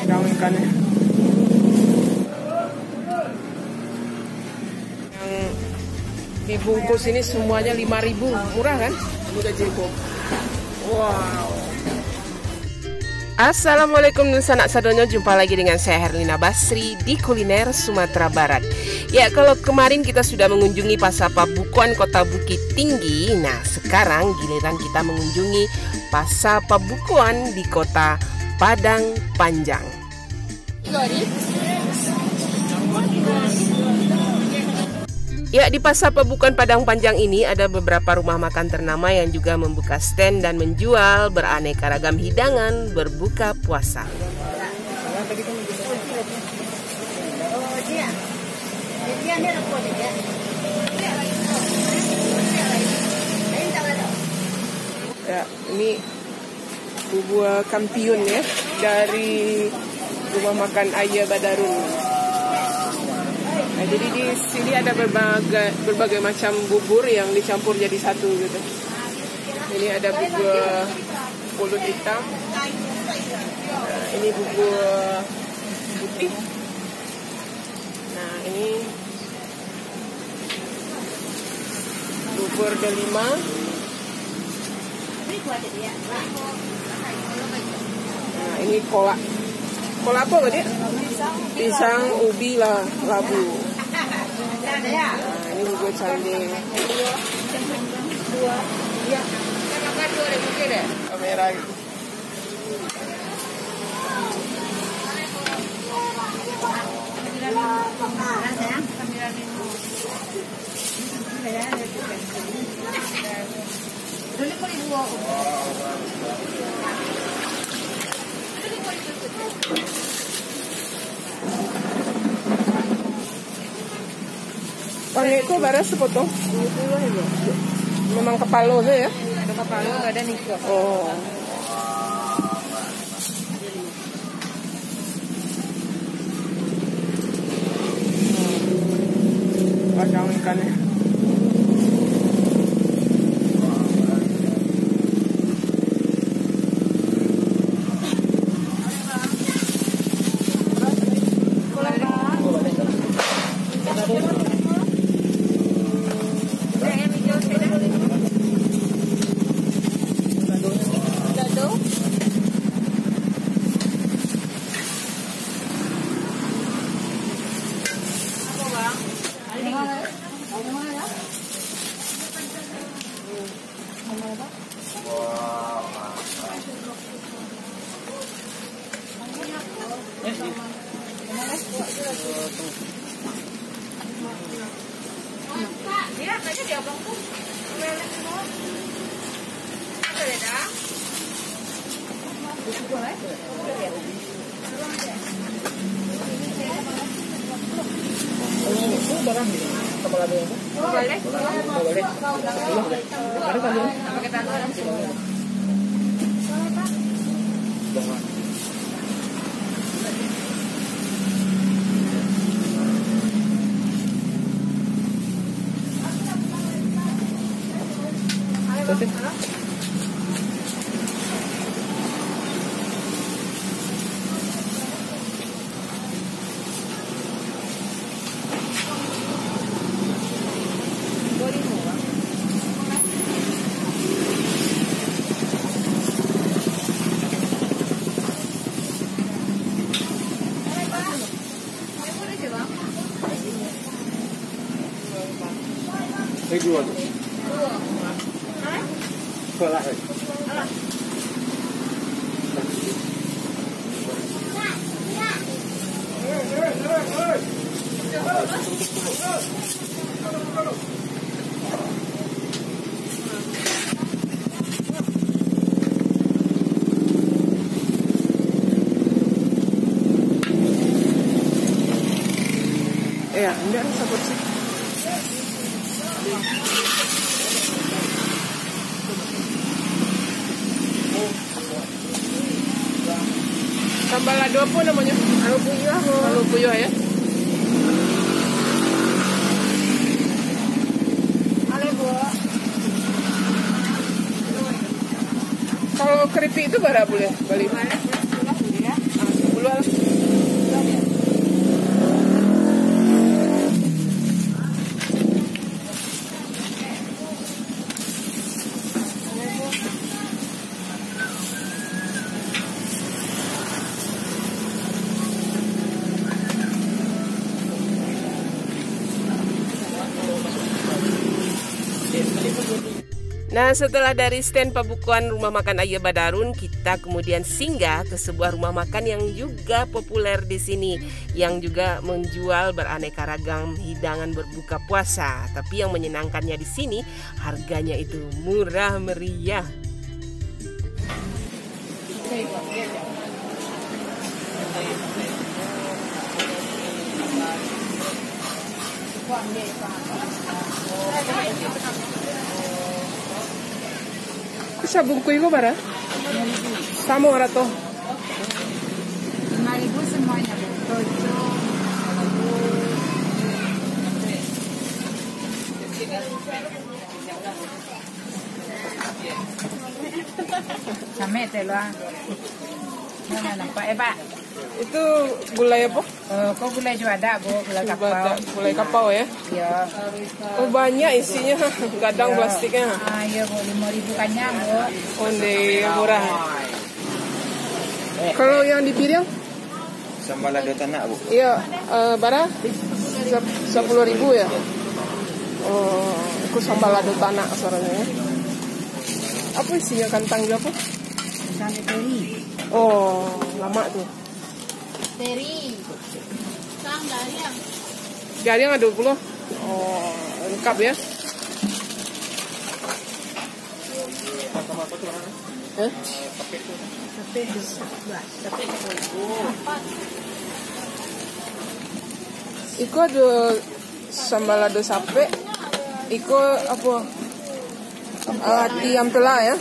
Daun ikannya. Yang dibungkus ini semuanya 5.000, murah kan? Mudah jeko. Wow. Assalamualaikum dan sanak sadonyo, jumpa lagi dengan saya Herlina Basri di Kuliner Sumatera Barat. Ya, kalau kemarin kita sudah mengunjungi Pasar Pabukuan Kota Bukit Tinggi, nah sekarang giliran kita mengunjungi Pasar Pabukuan di Kota Padang Panjang. Ya, di Pasar Pabukuan Padang Panjang ini ada beberapa rumah makan ternama yang juga membuka stand dan menjual beraneka ragam hidangan berbuka puasa. Ya, ini bubur kampiun ya dari rumah makan Ayah Badarun. Nah, jadi di sini ada berbagai macam bubur yang dicampur jadi satu gitu. Ini ada bubur pulut hitam. Nah, ini bubur putih. Nah, ini bubur delima. Nah, ini kolak. Kolak apa tadi? Pisang, ubi, labu. Nah, ini bubur canding. Kamera gitu. Panggil itu baras sepotong. Memang kepala ya? Ada kepala, nggak ada nikah. Oh. Padang ikannya. Dua tuh. Salah. Ya, enggak sabut sih. Sambal lado apa namanya? Alu puyuh. Alu puyuh ya. Kalau keripik itu berapa boleh beli? dulu lah. Nah, setelah dari stand pembukuan rumah makan Ayah Badarun, kita kemudian singgah ke sebuah rumah makan yang juga populer di sini, yang juga menjual beraneka ragam hidangan berbuka puasa. Tapi yang menyenangkannya di sini, harganya itu murah meriah. Sabung kuih kok bara? Sama orang tuh. 5.000 semuanya, Bu. Sampai telah. Mana nampak Pak? Itu gulai apa? Kok gulai juga ada, Bu? Gulai kapau. Gulai kapau ya? Iya. Oh, banyak isinya, gadang plastiknya. Iya, Bu. 5.000 kanyang, Bu. Onde murah. Kalau yang di piring? Sambal lado tanah, Bu. Iya, bara 10.000 ya. Oh, itu sambal lado tanah asalnya ya. Apa isinya kantang apa? Sampai teri. Oh, lama tuh. Teri. Sang gariang. Gariang ada 20. Oh, lengkap ya. Iko ada sambal lado sape. Iko apa? Tiam tela ya.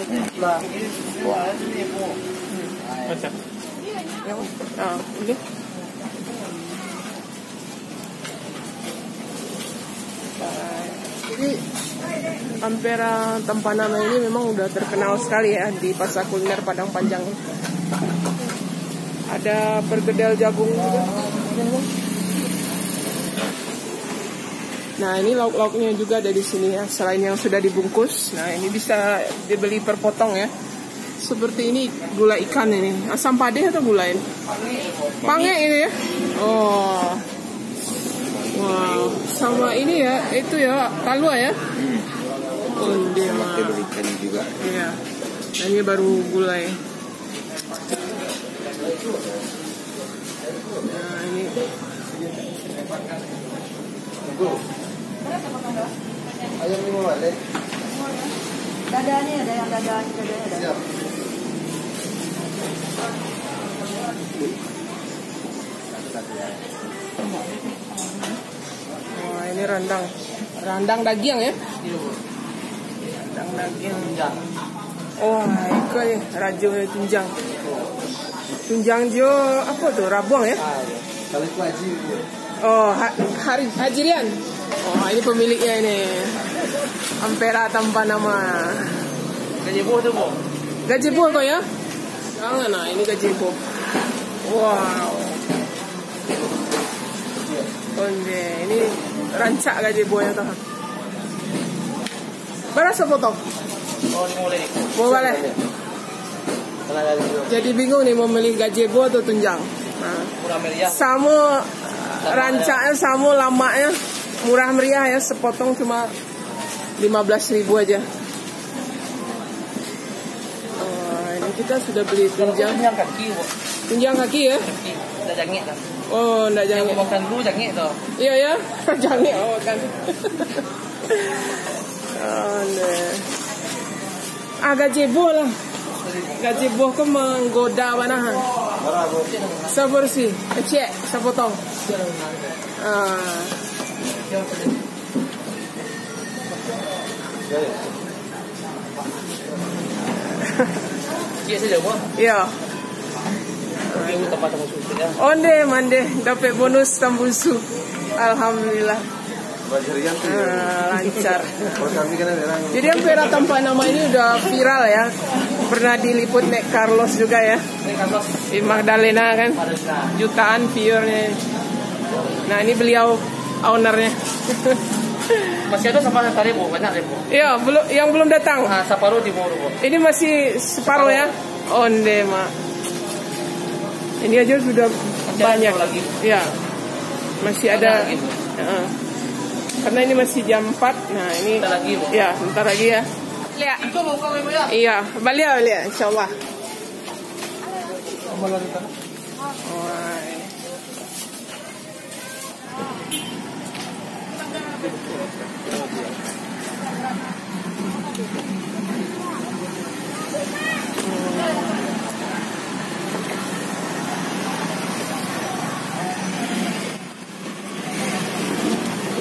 Ini. Jadi Ampera Tampanama ini memang udah terkenal sekali ya di pasar kuliner Padang Panjang. Ada perkedel jagung juga. Nah, ini lauk-lauknya juga ada di sini ya, selain yang sudah dibungkus. Nah, ini bisa dibeli per potong ya. Seperti ini gula ikan ini. Asam padeh atau gula ini? Pange ini ya. Oh. Wow. Sama ini ya, itu ya, talua ya. Onde mah. Ikan juga. Iya. Nah, ini baru gulai. Nah, ini. Ayam ini mau balik. Dadanya ada yang dadanya ada. Siap. Wah, ini rendang. Rendang daging ya? Rendang daging. Oh, itu ya, rajo tunjang. Tunjang jo apa tuh? Rabuang ya? Kalau itu haji. Oh, Hajirian. Oh, ini pemiliknya ini. Ampera Tampanama. Gajebo tu, Bu. Gajebo kok ya? Jangan nah, ini gajebo. Wow. Onde, ini rancak gajebo ya tuh. Berapa potong? Oh, ini mulai. Mau balik? Jadi bingung nih mau milih gajebo atau tunjang. Nah, Murah meriah. sama rancaknya sama lamanya murah meriah ya, sepotong cuma 15.000 aja. Oh, ini kita sudah beli tunjang. Tunjang kaki, Bu. Tunjang kaki ya? Kaki. Dah jangit dah. Oh, enggak Yang jangit. makan dulu jangit tu. Iya ya, jangit oh kan. Oh, nah. Gajebo lah. Gajebo kok menggoda banahan. Berapa, Bu? Sebersih, cek, sepotong. Cik saja, Bu. Iya. Ini tempat-tempat susu ya. Onde mande dapat bonus tambusu. Alhamdulillah. Bajarian tu. Lancar. Kalau kami kan ada orang. Jadi Ampera Tampanama ini udah viral ya pernah diliput Nek Carlos juga ya. Carlos Di Magdalena kan. Jutaan viewernya. Nah, ini beliau ownernya. masih ada sama tadi Bu, banyak deh Bu. Iya, yang belum datang. Nah, separuh di bawah Bu. Ini masih separuh ya. Onde mak. Ini aja sudah banyak lagi. Ya. Masih ada. Gitu. Karena ini masih jam 4. Nah, ini Bentar lagi, Bu. Ya, bentar lagi ya. Lihat. Itu mau kau ya? Iya, balik insyaallah.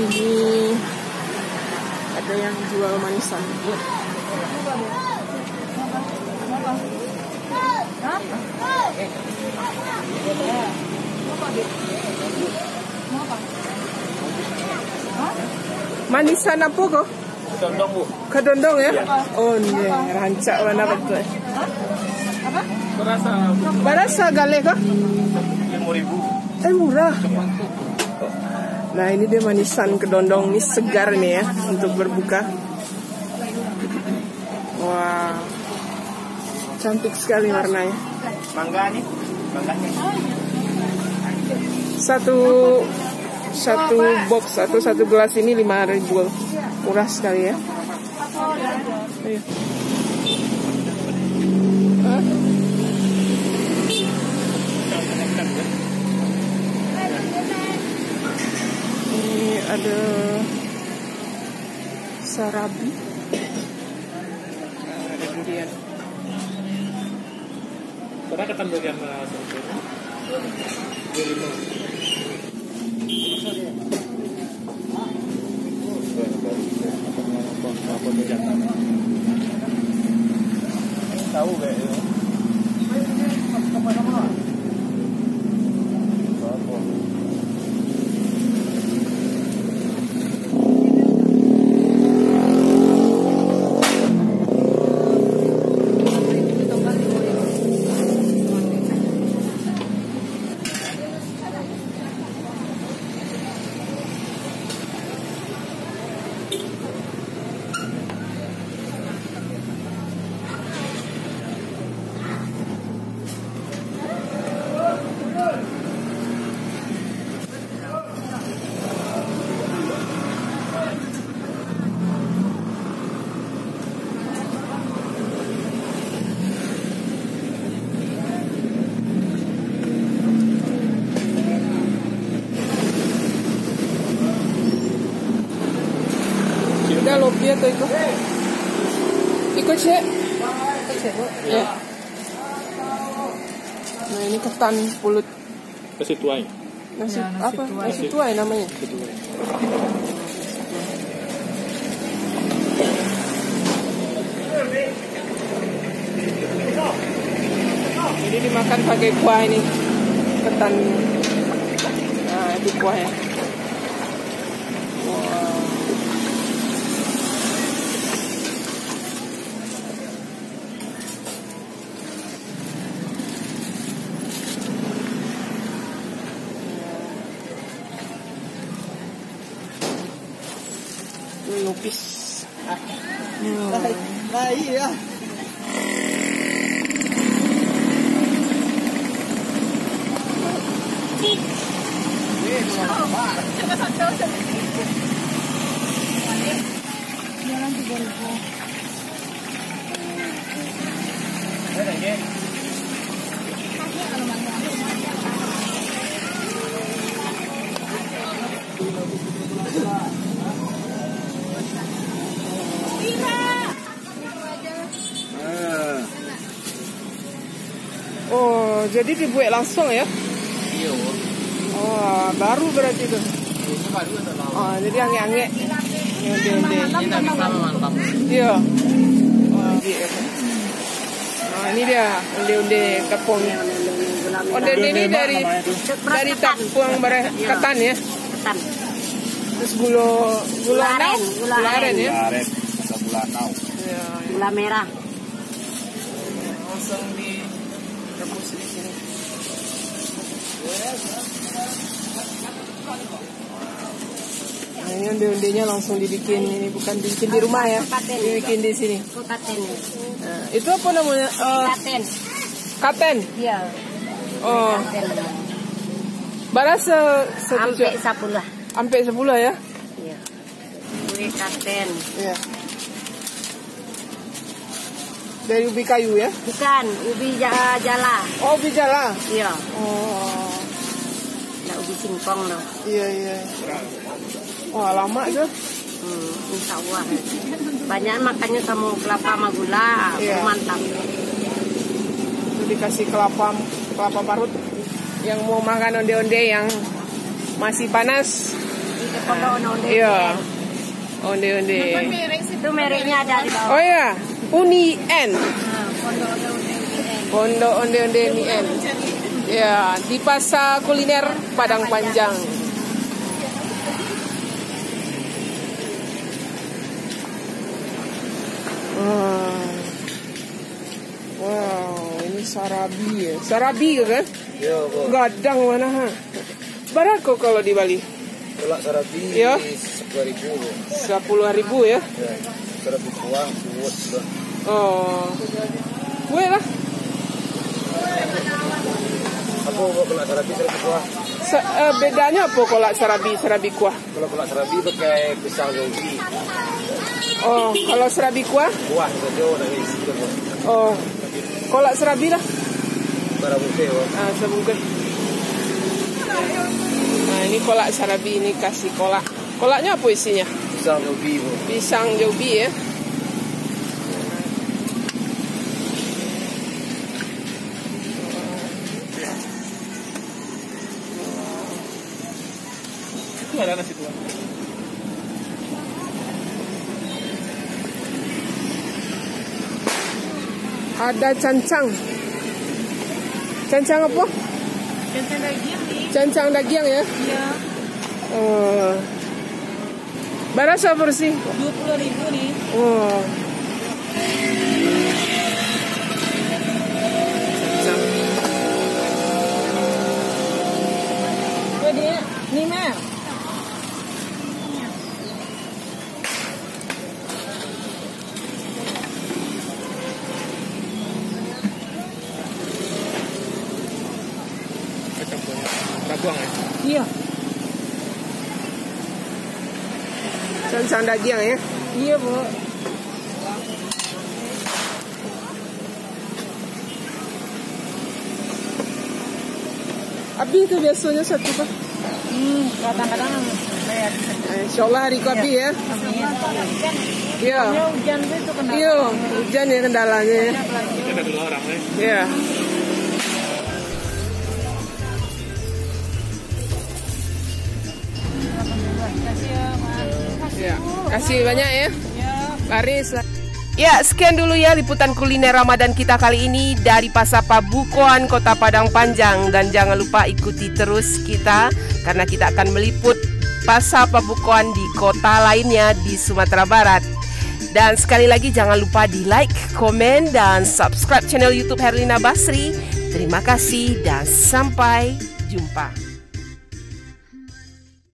Ini ada yang jual manisan. Manisan apa kok? Condong Bu. Kedondong ya? Oh nih, rancak mana betul. Berasa gale kah? 5.000. Murah. Nah, ini dia manisan kedondong, ini segar nih ya untuk berbuka. Wah, cantik sekali warnanya. Mangga nih, mangganya. Satu box atau satu gelas ini 5.000, murah sekali ya. Ayo. Ini ada sarabi. Ada durian. Pernah ketan durian tahu kayaknya. Udah lopi atau ikut? Ikut cek. Ya. Nah, ini ketan pulut. Nasi tuai. Nasi apa? Nasi tuai namanya. Ini dimakan pakai kuah ini. Ketan. Nah, itu kuahnya. Lupis. Iya. Jalan 3.000. Oh, jadi dibuat langsung ya? Iya. Oh, baru berarti itu. Oh, jadi ange-ange. Mantap. Iya. Oh, iya. Nah, ini dia onde-onde tepung. Onde-onde ini dari tepung ketan ya? Ketan. Terus gula aren ya? Gula nau. Iya. Gula merah. langsung direbus di sini. Nah, ini onde-ondenya langsung dibikin, ini bukan dibikin di rumah ya, dibikin di sini. Katen. Nah, itu apa namanya? Katen. Katen. Iya. Oh, Katen. bara Sampai 10. sampai 10 ya? Iya. Kue katen. Iya. Dari ubi kayu ya? Bukan, ubi jala. Oh, ubi jala. Iya. Oh, Nah, ubi singkong loh. iya. Wah, lama tuh. Insya Allah. Banyak makannya sama kelapa sama gula, Iya. mantap. Itu dikasih kelapa parut. Yang mau makan onde-onde yang masih panas. Di pondok onde. Iya. Onde-onde. Itu mereknya ada di bawah. Oh ya, Uni N. Pondok onde. Pondok onde-onde Uni N. Ya, di pasar kuliner Padang Panjang. Wow, ini sarabi ya. Sarabi kan? Iya, Bu. Gadang mana ha? Berapa kalau di Bali? Kolak sarabi Iya. 10.000, Bu. 10.000 ya? Ya. Sarabi kuah, buat. Oh, kue lah. Apa kolak sarabi kuah? Bedanya apa kolak sarabi kuah? Kalau kolak sarabi pakai pisang gogi. Oh, kalau serabi kuah? Kuah saja dari situ, Bu. Oh, kolak serabi lah. Barang bukti, Bu. Sebungkus. Nah, ini kolak sarabi, ini kasih kolak. Kolaknya apa isinya? Pisang gogi, Bu. Pisang jobi ya. Itu ada nasi tuang. Ada cancang. Cancang apa? Cancang daging nih. Cancang daging ya? Iya. Oh. Berapa porsi? 20.000 nih. Oh. Dia 5. Tabuang ya? Iya. Cancang daging ya? Iya, Bu. Abi itu biasanya satu Pak? Kadang-kadang saya Insya Allah hari itu Abi ya? Iya. hujan itu kena. Iya, hujan ya kendalanya ya. Kita 2 orang ya. Iya. Kasih ya, Mas. Ya, kasih banyak ya. Laris. Ya, sekian dulu ya liputan kuliner Ramadan kita kali ini dari Pasar Pabukoan, Kota Padang Panjang. Dan jangan lupa ikuti terus kita karena kita akan meliput Pasar Pabukoan di kota lainnya di Sumatera Barat. Dan sekali lagi jangan lupa di like, komen, dan subscribe channel YouTube Herlina Basri. Terima kasih dan sampai jumpa.